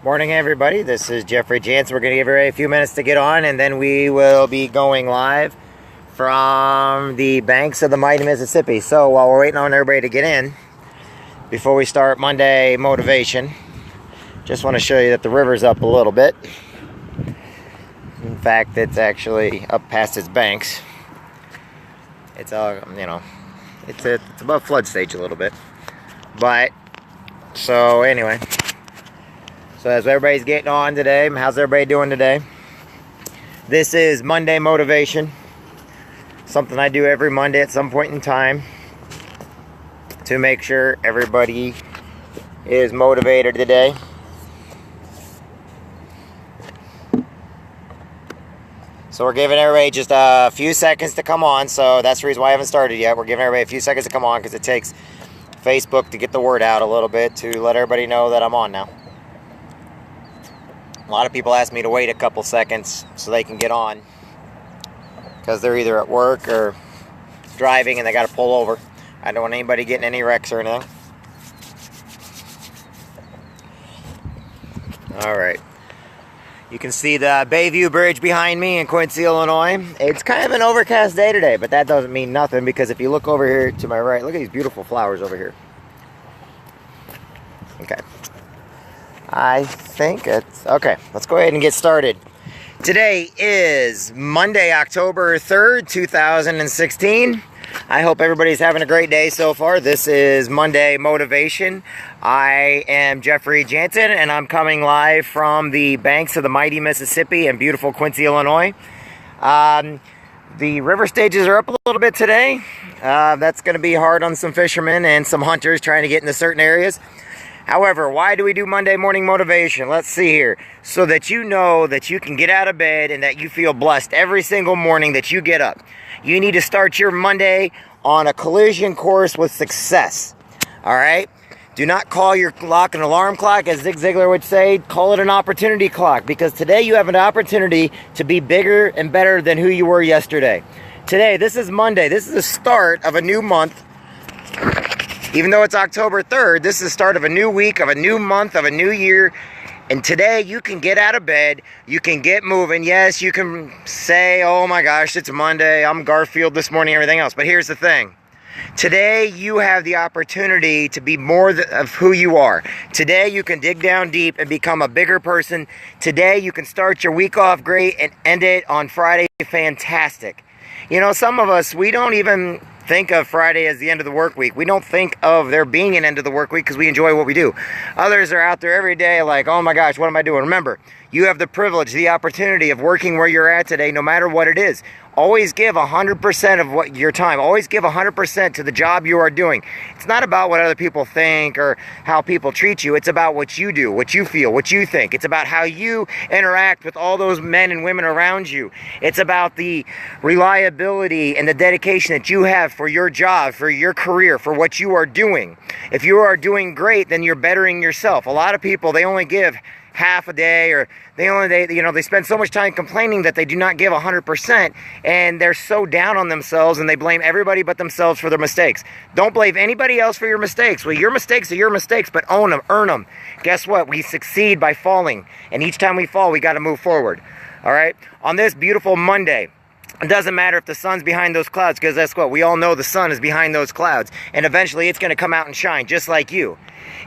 Morning, everybody. This is Jeffrey Jansen. We're going to give everybody a few minutes to get on, and then we will be going live from the banks of the mighty Mississippi. So while we're waiting on everybody to get in, before we start Monday motivation, just want to show you that the river's up a little bit. In fact, it's actually up past its banks. It's it's above flood stage a little bit. But so anyway. So as everybody's getting on today, how's everybody doing today? This is Monday Motivation. Something I do every Monday at some point in time to make sure everybody is motivated today. So we're giving everybody just a few seconds to come on. So that's the reason why I haven't started yet. We're giving everybody a few seconds to come on because it takes Facebook to get the word out a little bit to let everybody know that I'm on now. A lot of people ask me to wait a couple seconds so they can get on because they're either at work or driving and they got to pull over. I don't want anybody getting any wrecks or anything. All right. You can see the Bayview Bridge behind me in Quincy, Illinois. It's kind of an overcast day today, but that doesn't mean nothing because if you look over here to my right, look at these beautiful flowers over here. Okay. I think it's okay. Let's go ahead and get started. Today is Monday, October 3rd, 2016. I hope everybody's having a great day so far. This is Monday Motivation. I am Jeffrey Jansen, and I'm coming live from the banks of the mighty Mississippi in beautiful Quincy, Illinois. The river stages are up a little bit today. That's going to be hard on some fishermen and some hunters trying to get into certain areas. However, why do we do Monday morning motivation? Let's see here. So that you know that you can get out of bed and that you feel blessed every single morning that you get up. You need to start your Monday on a collision course with success. All right? Do not call your clock an alarm clock, as Zig Ziglar would say. Call it an opportunity clock, because today you have an opportunity to be bigger and better than who you were yesterday. Today, this is Monday. This is the start of a new month. Even though it's October 3rd, this is the start of a new week, of a new month, of a new year. And today you can get out of bed, you can get moving. Yes, you can say, oh my gosh, it's Monday, I'm Garfield this morning, everything else. But here's the thing. Today you have the opportunity to be more of who you are. Today you can dig down deep and become a bigger person. Today you can start your week off great and end it on Friday fantastic. You know, some of us, we don't even think of Friday as the end of the work week. We don't think of there being an end of the work week because we enjoy what we do. Others are out there every day like, oh my gosh, what am I doing? Remember, you have the privilege, the opportunity of working where you're at today, no matter what it is. Always give 100% of what your time. Always give 100% to the job you are doing. It's not about what other people think or how people treat you. It's about what you do, what you feel, what you think. It's about how you interact with all those men and women around you. It's about the reliability and the dedication that you have for your job, for your career, for what you are doing. If you are doing great, then you're bettering yourself. A lot of people, they only give half a day, or they spend so much time complaining that they do not give 100%, and they're so down on themselves and they blame everybody but themselves for their mistakes. Don't blame anybody else for your mistakes. Well, your mistakes are your mistakes, but own them, earn them. Guess what? We succeed by falling, and each time we fall, we got to move forward. All right? On this beautiful Monday, it doesn't matter if the sun's behind those clouds, because that's what we all know, the sun is behind those clouds, and eventually it's going to come out and shine just like you.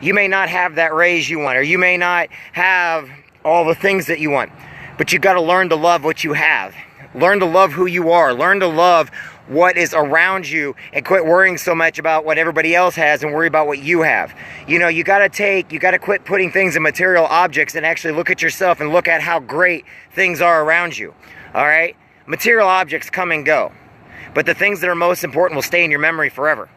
You may not have that raise you want, or you may not have all the things that you want, but you got to learn to love what you have. Learn to love who you are. Learn to love what is around you and quit worrying so much about what everybody else has and worry about what you have. You know, you got to quit putting things in material objects and actually look at yourself and look at how great things are around you. All right? Material objects come and go, but the things that are most important will stay in your memory forever.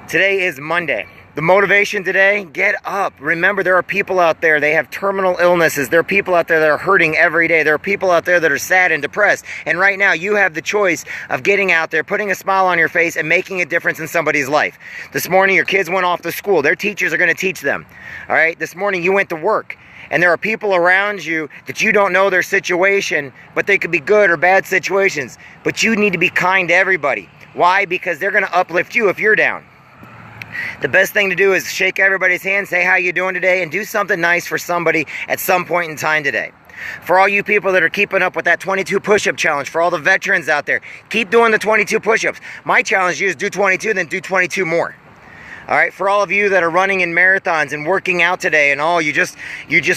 Today is Monday. The motivation today, get up. Remember, there are people out there, they have terminal illnesses. There are people out there that are hurting every day. There are people out there that are sad and depressed. And right now, you have the choice of getting out there, putting a smile on your face, and making a difference in somebody's life. This morning, your kids went off to school. Their teachers are going to teach them. All right? This morning, you went to work. And there are people around you that you don't know their situation, but they could be good or bad situations. But you need to be kind to everybody. Why? Because they're going to uplift you if you're down. The best thing to do is shake everybody's hand, say how you doing today, and do something nice for somebody at some point in time today. For all you people that are keeping up with that 22 push-up challenge, for all the veterans out there, keep doing the 22 push-ups. My challenge is do 22, then do 22 more. All right, for all of you that are running in marathons and working out today and all, you just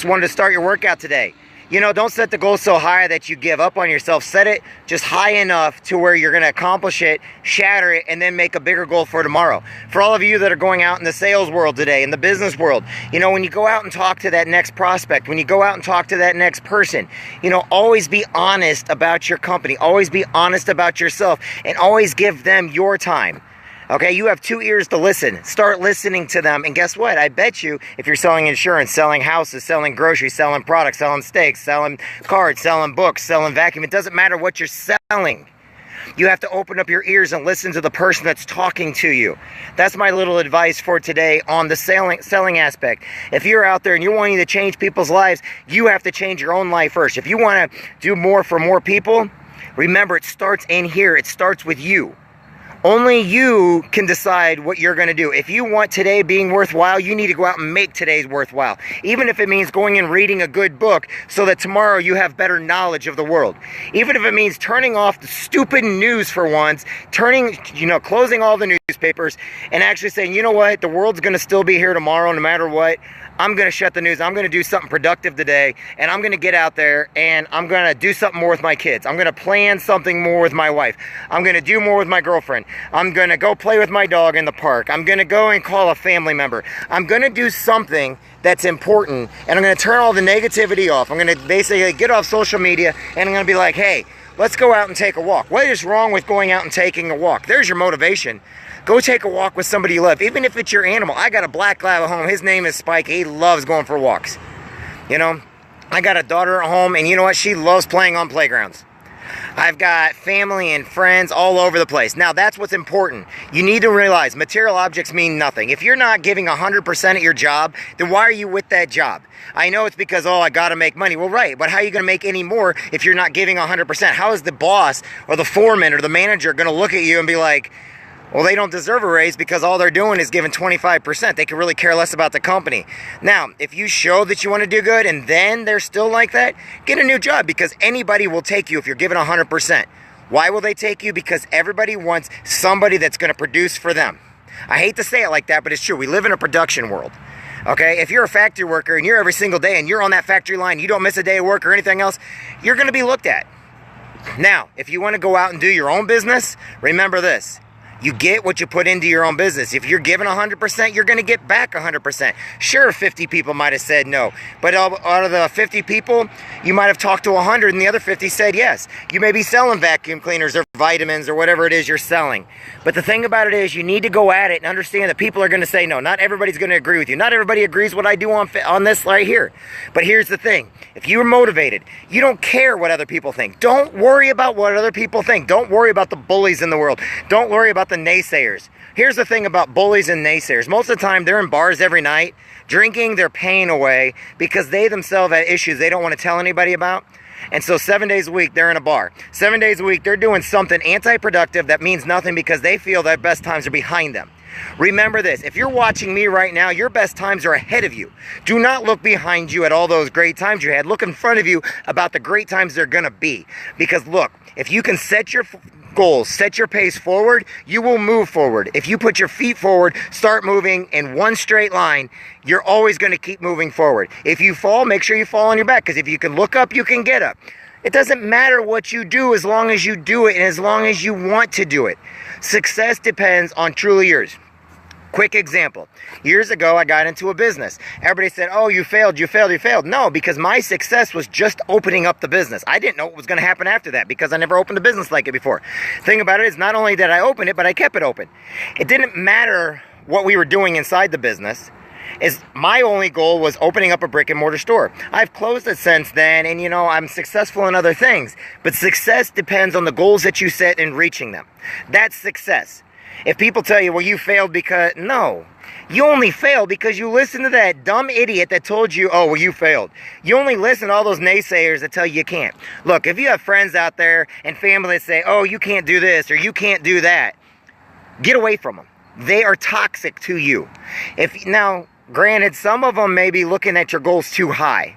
wanted to start your workout today. You know, don't set the goal so high that you give up on yourself. Set it just high enough to where you're going to accomplish it, shatter it, and then make a bigger goal for tomorrow. For all of you that are going out in the sales world today, in the business world, you know, when you go out and talk to that next prospect, when you go out and talk to that next person, you know, always be honest about your company. Always be honest about yourself, and always give them your time. Okay, you have 2 ears to listen. Start listening to them, and guess what? I bet you, if you're selling insurance, selling houses, selling groceries, selling products, selling steaks, selling cards, selling books, selling vacuum, it doesn't matter what you're selling. You have to open up your ears and listen to the person that's talking to you. That's my little advice for today on the selling aspect. If you're out there and you're wanting to change people's lives, you have to change your own life first. If you want to do more for more people, remember, it starts in here. It starts with you. Only you can decide what you're going to do. If you want today being worthwhile, you need to go out and make today's worthwhile. Even if it means going and reading a good book so that tomorrow you have better knowledge of the world. Even if it means turning off the stupid news for once, closing all the newspapers and actually saying, you know what, the world's going to still be here tomorrow no matter what. I'm going to shut the news. I'm going to do something productive today, and I'm going to get out there, and I'm going to do something more with my kids. I'm going to plan something more with my wife. I'm going to do more with my girlfriend. I'm going to go play with my dog in the park. I'm going to go and call a family member. I'm going to do something that's important, and I'm going to turn all the negativity off. I'm going to basically get off social media, and I'm going to be like, hey, let's go out and take a walk. What is wrong with going out and taking a walk? There's your motivation. Go take a walk with somebody you love, even if it's your animal. I got a black lab at home. His name is Spike. He loves going for walks. You know, I got a daughter at home, and you know what? She loves playing on playgrounds. I've got family and friends all over the place. Now, that's what's important. You need to realize material objects mean nothing. If you're not giving 100% at your job, then why are you with that job? I know it's because, I got to make money. Well, right, but how are you going to make any more if you're not giving 100%? How is the boss or the foreman or the manager going to look at you and be like, well, they don't deserve a raise because all they're doing is giving 25%. They could really care less about the company. Now, if you show that you want to do good and then they're still like that, get a new job, because anybody will take you if you're giving 100%. Why will they take you? Because everybody wants somebody that's going to produce for them. I hate to say it like that, but it's true. We live in a production world. Okay, if you're a factory worker and you're every single day and you're on that factory line, you don't miss a day of work or anything else, you're going to be looked at. Now, if you want to go out and do your own business, remember this. You get what you put into your own business. If you're giving 100%, you're going to get back 100%. Sure, 50 people might have said no, but out of the 50 people, you might have talked to 100 and the other 50 said yes. You may be selling vacuum cleaners or vitamins or whatever it is you're selling. But the thing about it is, you need to go at it and understand that people are going to say no. Not everybody's going to agree with you. Not everybody agrees what I do on this right here. But here's the thing. If you're motivated, you don't care what other people think. Don't worry about what other people think. Don't worry about the bullies in the world. Don't worry about the naysayers. Here's the thing about bullies and naysayers. Most of the time, they're in bars every night, drinking their pain away because they themselves have issues they don't want to tell anybody about. And so 7 days a week, they're in a bar. 7 days a week, they're doing something anti-productive that means nothing because they feel their best times are behind them. Remember this, if you're watching me right now, your best times are ahead of you. Do not look behind you at all those great times you had. Look in front of you about the great times they're going to be. Because look, if you can set your goals, set your pace forward, you will move forward. If you put your feet forward, start moving in one straight line, you're always going to keep moving forward. If you fall, make sure you fall on your back, because if you can look up, you can get up. It doesn't matter what you do as long as you do it and as long as you want to do it. Success depends on truly yours. Quick example. Years ago, I got into a business. Everybody said, oh, you failed, you failed, you failed. No, because my success was just opening up the business. I didn't know what was going to happen after that because I never opened a business like it before. Thing about it is, not only did I open it, but I kept it open. It didn't matter what we were doing inside the business. My only goal was opening up a brick and mortar store. I've closed it since then, and I'm successful in other things. But success depends on the goals that you set and reaching them. That's success. If people tell you, well, you failed because... No. You only failed because you listened to that dumb idiot that told you, oh, well, you failed. You only listen to all those naysayers that tell you can't. Look, if you have friends out there and family that say, oh, you can't do this or you can't do that, get away from them. They are toxic to you. Now, granted, some of them may be looking at your goals too high,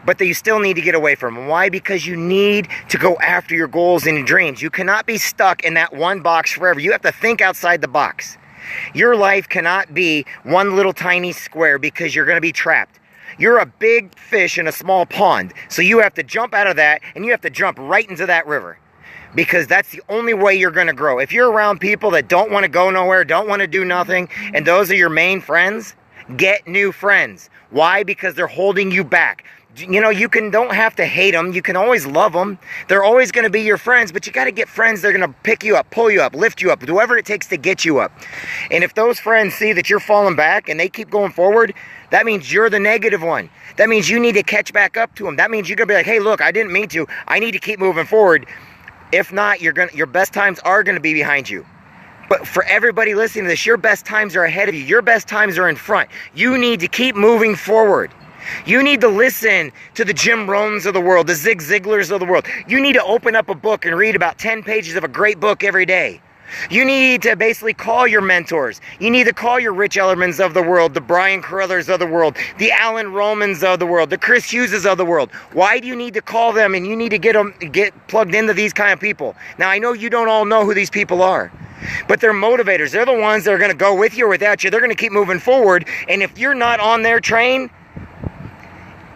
but that you still need to get away from them. Why? Because you need to go after your goals and your dreams. You cannot be stuck in that one box forever. You have to think outside the box. Your life cannot be one little tiny square, because you're going to be trapped. You're a big fish in a small pond, so you have to jump out of that, and you have to jump right into that river, because that's the only way you're going to grow. If you're around people that don't want to go nowhere, don't want to do nothing, and those are your main friends, get new friends. Why? Because they're holding you back. You know, don't have to hate them. You can always love them. They're always going to be your friends, but you got to get friends that are going to pick you up, pull you up, lift you up, do whatever it takes to get you up. And if those friends see that you're falling back and they keep going forward, that means you're the negative one. That means you need to catch back up to them. That means you're going to be like, hey, look, I didn't mean to. I need to keep moving forward. If not, your best times are going to be behind you. But for everybody listening to this, your best times are ahead of you. Your best times are in front. You need to keep moving forward. You need to listen to the Jim Rohns of the world, the Zig Ziglars of the world. You need to open up a book and read about 10 pages of a great book every day. You need to basically call your mentors. You need to call your Rich Ellermans of the world, the Brian Carruthers of the world, the Alan Romans of the world, the Chris Hugheses of the world. Why do you need to call them, and you need to get plugged into these kind of people? Now, I know you don't all know who these people are, but they're motivators. They're the ones that are going to go with you or without you. They're going to keep moving forward, and if you're not on their train,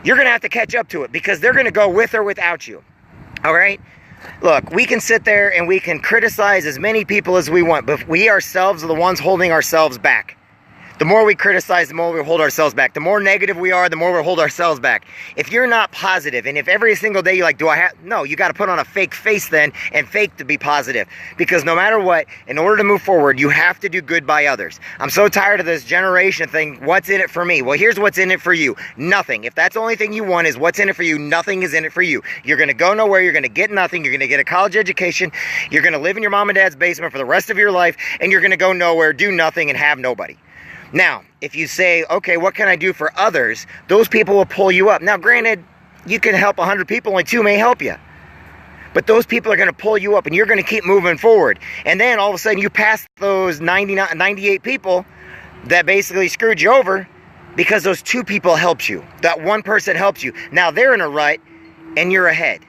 you're going to have to catch up to it, because they're going to go with or without you. All right? Look, we can sit there and we can criticize as many people as we want, but we ourselves are the ones holding ourselves back. The more we criticize, the more we hold ourselves back. The more negative we are, the more we hold ourselves back. If you're not positive, and if every single day you're like, no, you got to put on a fake face then and fake to be positive. Because no matter what, in order to move forward, you have to do good by others. I'm so tired of this generation thing, what's in it for me? Well, here's what's in it for you. Nothing. If that's the only thing you want is what's in it for you, nothing is in it for you. You're going to go nowhere. You're going to get nothing. You're going to get a college education. You're going to live in your mom and dad's basement for the rest of your life, and you're going to go nowhere, do nothing, and have nobody. Now, if you say, okay, what can I do for others? Those people will pull you up. Now, granted, you can help 100 people, only 2 may help you. But those people are going to pull you up, and you're going to keep moving forward. And then all of a sudden you pass those 98 people that basically screwed you over, because those 2 people helped you. That one person helps you. Now they're in a rut, and you're ahead.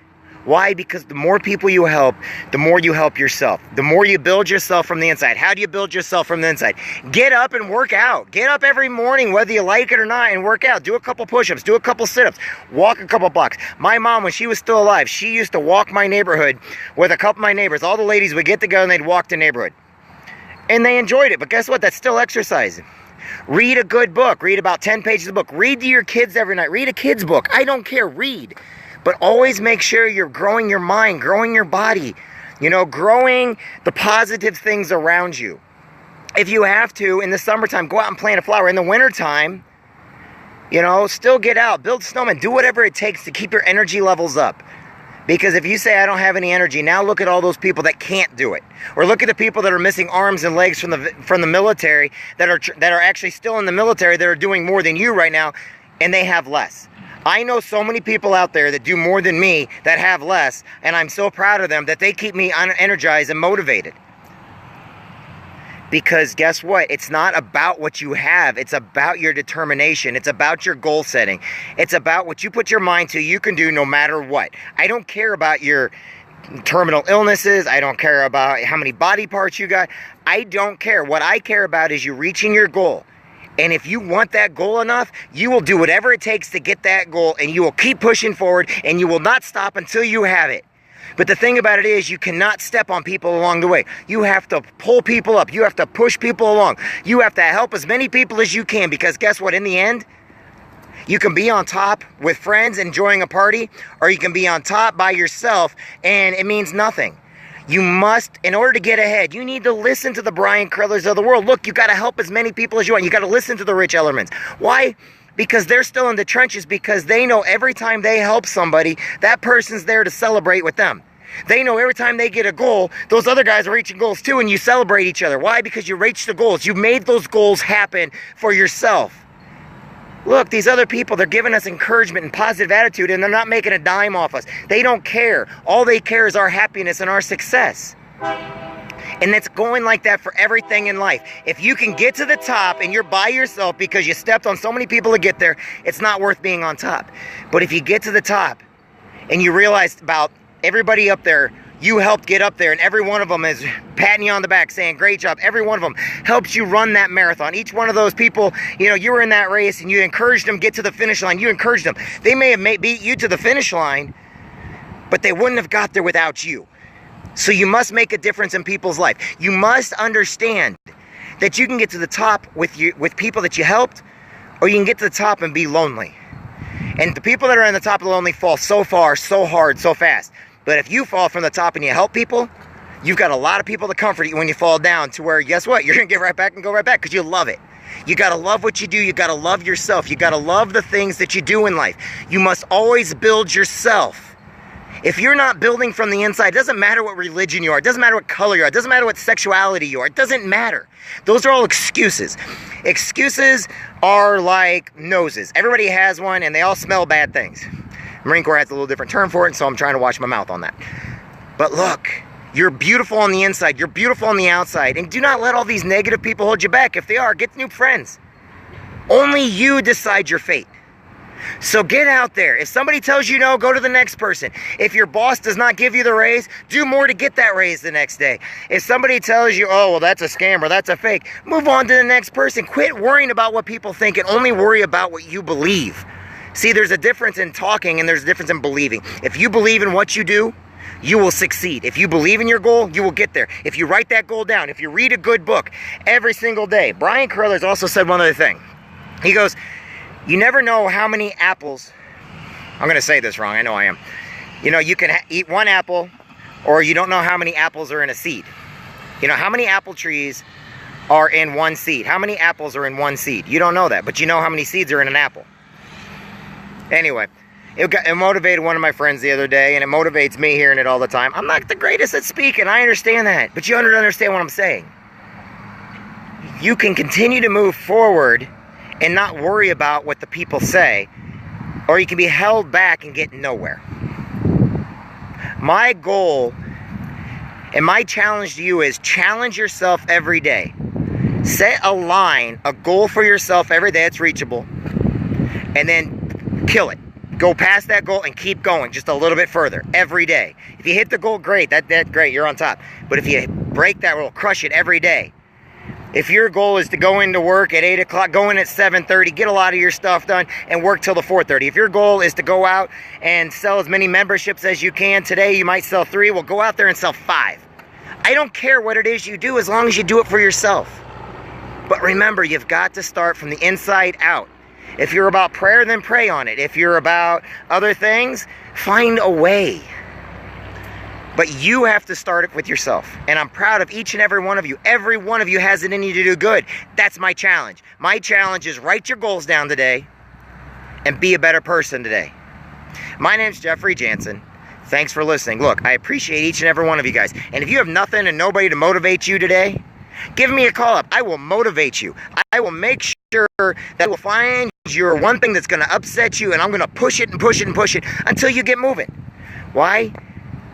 Why? Because the more people you help, the more you help yourself. The more you build yourself from the inside. How do you build yourself from the inside? Get up and work out. Get up every morning, whether you like it or not, and work out. Do a couple push-ups. Do a couple sit-ups. Walk a couple blocks. My mom, when she was still alive, she used to walk my neighborhood with a couple of my neighbors. All the ladies would get together and they'd walk the neighborhood. And they enjoyed it. But guess what? That's still exercise. Read a good book. Read about 10 pages of the book. Read to your kids every night. Read a kid's book. I don't care. Read. But always make sure you're growing your mind, growing your body, growing the positive things around you. If you have to, in the summertime, go out and plant a flower. In the wintertime, still get out, build snowmen, do whatever it takes to keep your energy levels up. Because if you say, I don't have any energy, now look at all those people that can't do it. Or look at the people that are missing arms and legs from the military, that are actually still in the military, that are doing more than you right now, and they have less. I know so many people out there that do more than me that have less, and I'm so proud of them that they keep me energized and motivated. Because guess what? It's not about what you have. It's about your determination. It's about your goal setting. It's about what you put your mind to, you can do no matter what. I don't care about your terminal illnesses. I don't care about how many body parts you got. I don't care. What I care about is you reaching your goal. And if you want that goal enough, you will do whatever it takes to get that goal, and you will keep pushing forward, and you will not stop until you have it. But the thing about it is, you cannot step on people along the way. You have to pull people up. You have to push people along. You have to help as many people as you can, because guess what? In the end, you can be on top with friends enjoying a party, or you can be on top by yourself, and it means nothing. You must, in order to get ahead, you need to listen to the Brian Carruthers of the world. Look, you got to help as many people as you want. You got to listen to the Rich Ellermans. Why? Because they're still in the trenches, because they know every time they help somebody, that person's there to celebrate with them. They know every time they get a goal, those other guys are reaching goals too, and you celebrate each other. Why? Because you reached the goals. You made those goals happen for yourself. Look, these other people, they're giving us encouragement and positive attitude, and they're not making a dime off us. They don't care. All they care is our happiness and our success. And it's going like that for everything in life. If you can get to the top and you're by yourself because you stepped on so many people to get there, it's not worth being on top. But if you get to the top and you realize about everybody up there, you helped get up there, and every one of them is patting you on the back saying, great job. Every one of them helps you run that marathon. Each one of those people, you were in that race and you encouraged them get to the finish line. You encouraged them. They may have beat you to the finish line, but they wouldn't have got there without you. So you must make a difference in people's life. You must understand that you can get to the top with people that you helped, or you can get to the top and be lonely. And the people that are on the top of the lonely fall so far, so hard, so fast. But if you fall from the top and you help people, you've got a lot of people to comfort you when you fall down, to where, guess what? You're going to get right back and go right back because you love it. You got to love what you do. You got to love yourself. You got to love the things that you do in life. You must always build yourself. If you're not building from the inside, it doesn't matter what religion you are. It doesn't matter what color you are. It doesn't matter what sexuality you are. It doesn't matter. Those are all excuses. Excuses are like noses. Everybody has one, and they all smell bad things. Marine Corps has a little different term for it, so I'm trying to watch my mouth on that. But look, you're beautiful on the inside. You're beautiful on the outside. And do not let all these negative people hold you back. If they are, get new friends. Only you decide your fate. So get out there. If somebody tells you no, go to the next person. If your boss does not give you the raise, do more to get that raise the next day. If somebody tells you, oh, well, that's a scam or that's a fake, move on to the next person. Quit worrying about what people think and only worry about what you believe. See, there's a difference in talking and there's a difference in believing. If you believe in what you do, you will succeed. If you believe in your goal, you will get there. If you write that goal down, if you read a good book every single day. Brian Carruthers also said one other thing. He goes, you never know how many apples, I'm going to say this wrong, I know I am. You can eat one apple, or you don't know how many apples are in a seed. How many apple trees are in one seed? How many apples are in one seed? You don't know that, but you know how many seeds are in an apple. Anyway, it motivated one of my friends the other day, and it motivates me hearing it all the time. I'm not the greatest at speaking, I understand that, but you understand what I'm saying. You can continue to move forward and not worry about what the people say, or you can be held back and get nowhere. My goal and my challenge to you is challenge yourself every day. Set a line, a goal for yourself every day that's reachable, and then kill it. Go past that goal and keep going just a little bit further every day. If you hit the goal, great. That's great. You're on top. But if you break that rule, crush it every day. If your goal is to go into work at 8 o'clock, go in at 7:30, get a lot of your stuff done, and work till the 4:30. If your goal is to go out and sell as many memberships as you can, today you might sell 3, well, go out there and sell 5. I don't care what it is you do as long as you do it for yourself. But remember, you've got to start from the inside out. If you're about prayer, then pray on it. If you're about other things, find a way. But you have to start it with yourself. And I'm proud of each and every one of you. Every one of you has it in you to do good. That's my challenge. My challenge is write your goals down today and be a better person today. My name's Jeffrey Jansen. Thanks for listening. Look, I appreciate each and every one of you guys. And if you have nothing and nobody to motivate you today, give me a call up. I will motivate you. I will make sure that I will find your one thing that's going to upset you, and I'm going to push it and push it and push it until you get moving. Why?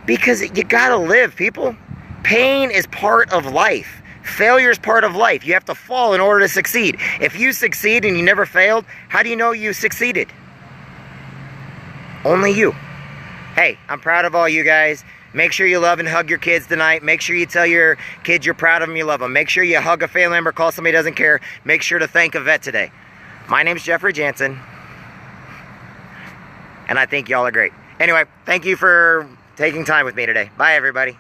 Because you got to live, people. Pain is part of life. Failure is part of life. You have to fall in order to succeed. If you succeed and you never failed, how do you know you succeeded? Only you. Hey, I'm proud of all you guys. Make sure you love and hug your kids tonight. Make sure you tell your kids you're proud of them, you love them. Make sure you hug a family member, call somebody who doesn't care. Make sure to thank a vet today. My name's Jeffrey Jansen, and I think y'all are great. Anyway, thank you for taking time with me today. Bye, everybody.